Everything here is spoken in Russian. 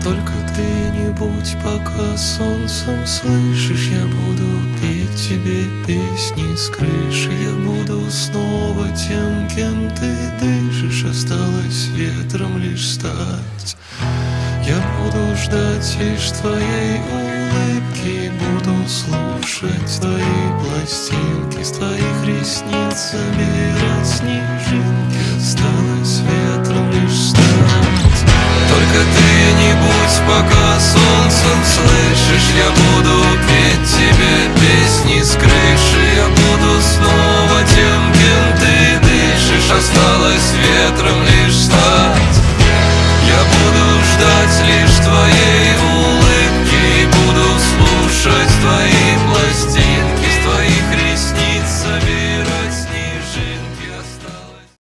Только ты не будь пока солнцем, слышишь, я буду петь тебе песни с крыши. Я буду снова тем, кем ты дышишь, осталось ветром лишь стать. Я буду ждать лишь твоей улыбки, буду слушать твои пластинки, с твоих ресниц собирать снежинки, осталось ветром лишь стать. Только ты не будь пока солнцем, слышишь, я буду петь тебе песни с крыши. Я буду снова тем, кем ты дышишь, осталось ветром лишь